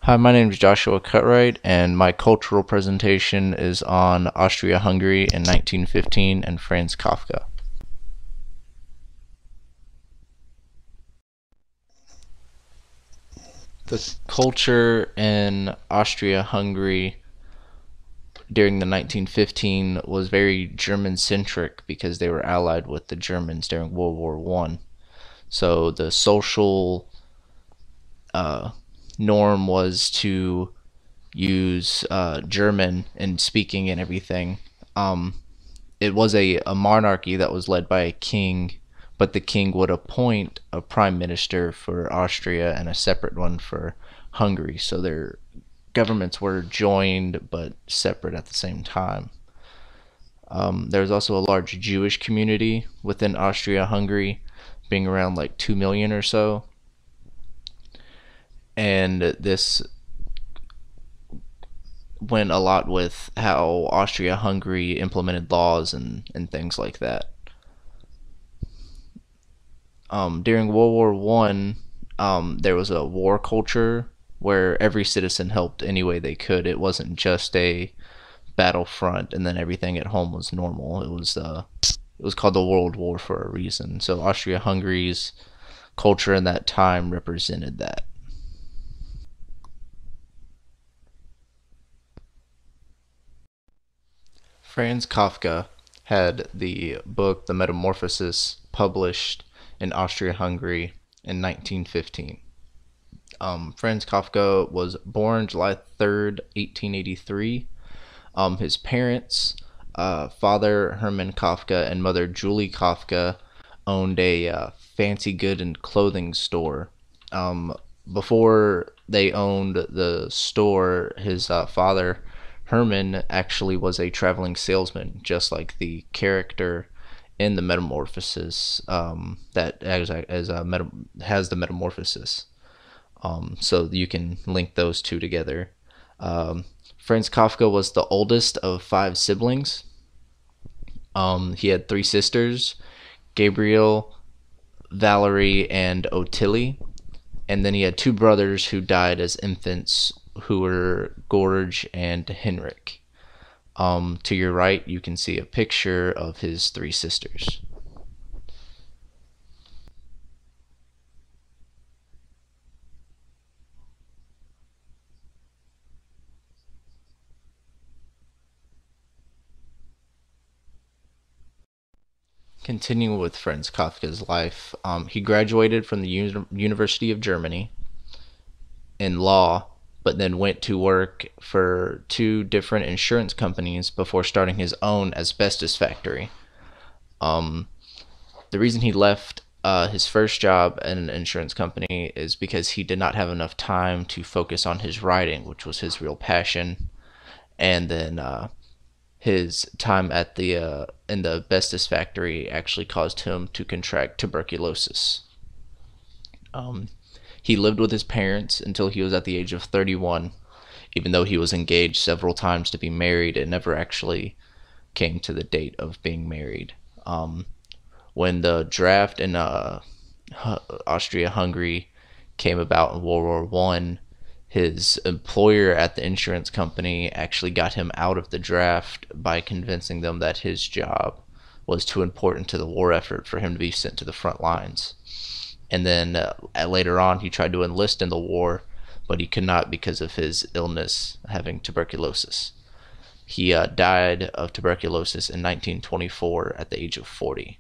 Hi, my name is Joshua Cutright, and my cultural presentation is on Austria-Hungary in 1915 and Franz Kafka. The culture in Austria-Hungary during the 1915 was very German-centric because they were allied with the Germans during World War One. So the social uh, norm was to use German in speaking and everything. Um, it was a monarchy that was led by a king, but the king would appoint a prime minister for Austria and a separate one for Hungary. So their governments were joined but separate at the same time. There's also a large Jewish community within Austria-Hungary, being around like 2 million or so. And this went a lot with how Austria-Hungary implemented laws and things like that. During World War One, there was a war culture where every citizen helped any way they could. It wasn't just a battlefront and then everything at home was normal. It was called the World War for a reason. So Austria-Hungary's culture in that time represented that. Franz Kafka had the book The Metamorphosis published in Austria-Hungary in 1915. Franz Kafka was born July 3rd, 1883. His parents, father Hermann Kafka and mother Julie Kafka, owned a fancy good and clothing store. Before they owned the store, his father Herman actually was a traveling salesman, just like the character in the Metamorphosis that has the Metamorphosis. So you can link those two together. Franz Kafka was the oldest of five siblings. He had three sisters, Gabriel, Valerie, and Ottilie. And then he had two brothers who died as infants, who were George and Henrik. To your right, you can see a picture of his three sisters. Continuing with Franz Kafka's life, he graduated from the University of Germany in law, but then went to work for two different insurance companies before starting his own asbestos factory. Um, the reason he left his first job at an insurance company is because he did not have enough time to focus on his writing, which was his real passion. And then his time at the in the asbestos factory actually caused him to contract tuberculosis. Um, he lived with his parents until he was at the age of 31, even though he was engaged several times to be married. It never actually came to the date of being married. When the draft in Austria-Hungary came about in World War One, his employer at the insurance company actually got him out of the draft by convincing them that his job was too important to the war effort for him to be sent to the front lines. And then later on, he tried to enlist in the war, but he could not because of his illness, having tuberculosis. He died of tuberculosis in 1924 at the age of 40.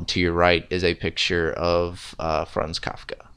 To your right is a picture of Franz Kafka.